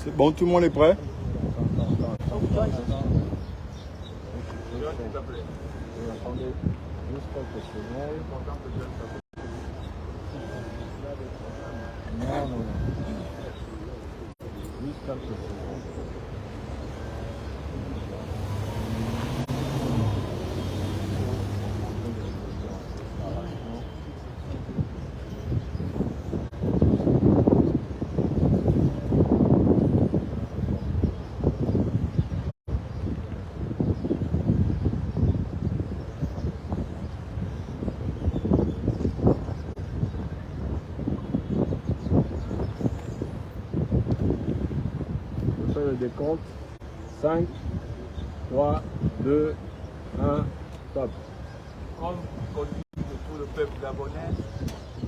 C'est bon, tout le monde est prêt? Attendez juste quelques secondes. Non. Juste quelques secondes. Le décompte. 5, 3, 2, 1, stop. Comme connu de tout le peuple gabonais,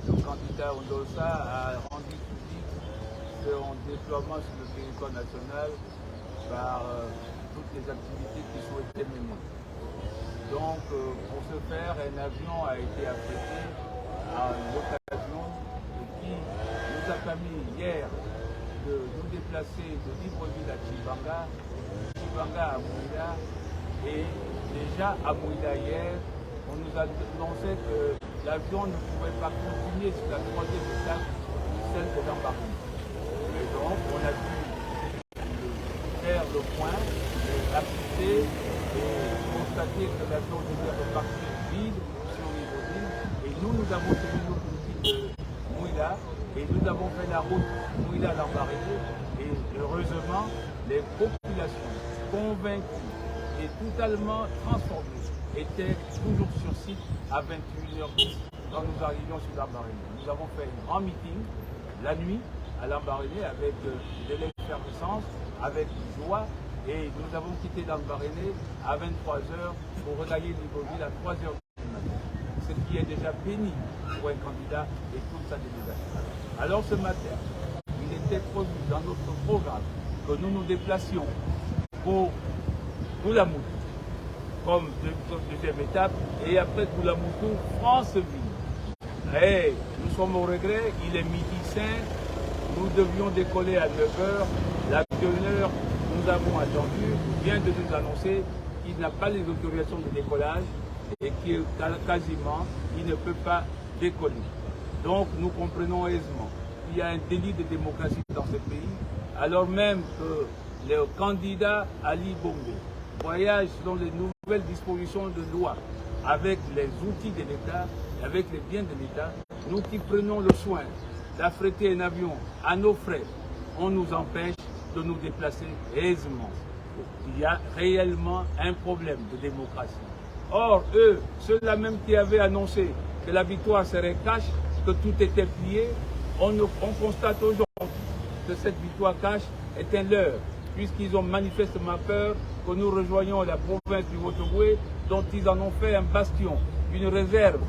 le candidat Ondossa a rendu public son déploiement sur le territoire national par toutes les activités qu'il souhaitait mener. Donc, pour ce faire, un avion a été affrété à l'occasion qui nous a permis hier de nous déplacer de Libreville à Tchibanga, Tchibanga à Mouila, et déjà à Mouila hier, on nous a annoncé que l'avion ne pouvait pas continuer sur la troisième étape, celle de l'embarquement. Et donc on a dû faire le point, assister et constater que l'avion devait repartir vide sur Libreville, et nous avons tenu nos politiques de Mouila. Et nous avons fait la route Mouila-Lambaréné et heureusement, les populations convaincues et totalement transformées étaient toujours sur site à 21h10 quand nous arrivions sur Lambaréné. Nous avons fait un grand meeting la nuit à Lambaréné avec de l'effervescence, avec joie, et nous avons quitté Lambaréné à 23h pour regagner Libreville à 3h du matin. Ce qui est déjà béni pour un candidat et toute sa délégation. Alors ce matin, il était prévu dans notre programme que nous nous déplacions pour Koulamoutou comme deuxième étape et après Koulamoutou, Franceville. Et nous sommes au regret, il est 12h05, nous devions décoller à 9h, l'avionneur que nous avons attendu vient de nous annoncer qu'il n'a pas les autorisations de décollage et que quasiment il ne peut pas décoller. Donc nous comprenons aisément qu'il y a un délit de démocratie dans ce pays, alors même que le candidat Ali Bongo voyage selon les nouvelles dispositions de loi avec les outils de l'État, avec les biens de l'État. Nous qui prenons le soin d'affréter un avion à nos frais, on nous empêche de nous déplacer aisément. Il y a réellement un problème de démocratie. Or, eux, ceux-là même qui avaient annoncé que la victoire serait cash, que tout était plié, on constate aujourd'hui que cette victoire cash est un leurre, puisqu'ils ont manifestement peur que nous rejoignions la province du Haut-Ogooué, dont ils en ont fait un bastion, une réserve.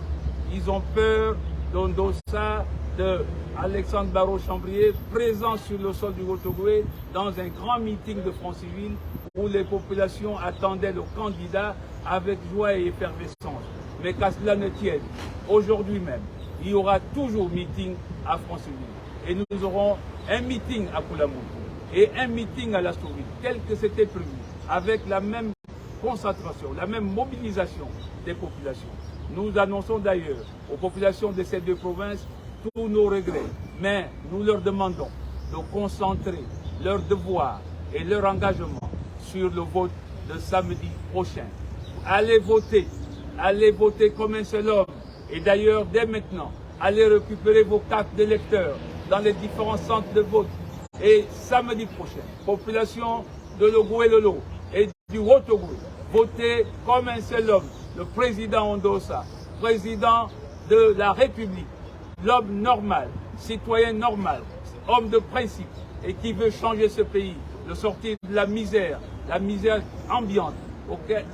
Ils ont peur d'Ondossa, de Alexandre Barraud-Chambrier, présent sur le sol du Haut-Ogooué dans un grand meeting de Franceville où les populations attendaient le candidat avec joie et effervescence. Mais qu'à cela ne tienne, aujourd'hui même, il y aura toujours meeting à Franceville. Et nous aurons un meeting à Koulamoutou et un meeting à Lastourville, tel que c'était prévu, avec la même concentration, la même mobilisation des populations. Nous annonçons d'ailleurs aux populations de ces deux provinces tous nos regrets, mais nous leur demandons de concentrer leur devoir et leur engagement sur le vote de samedi prochain. Allez voter comme un seul homme. Et d'ailleurs, dès maintenant, allez récupérer vos cartes d'électeurs dans les différents centres de vote. Et samedi prochain, population de Logoué-Lolo et du Haut-Ogooué, votez comme un seul homme, le président Ondossa, président de la République, l'homme normal, citoyen normal, homme de principe et qui veut changer ce pays, de sortir de la misère ambiante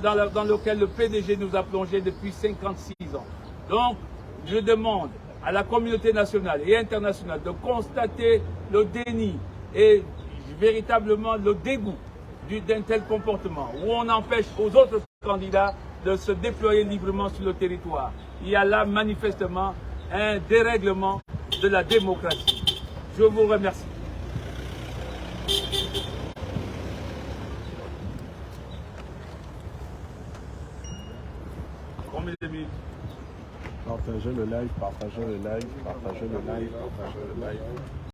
dans laquelle le PDG nous a plongé depuis 56 ans. Donc, je demande à la communauté nationale et internationale de constater le déni et véritablement le dégoût d'un tel comportement, où on empêche aux autres candidats de se déployer librement sur le territoire. Il y a là manifestement un dérèglement de la démocratie. Je vous remercie. 000. Partagez le live, partagez le live, partagez le live, partagez le live.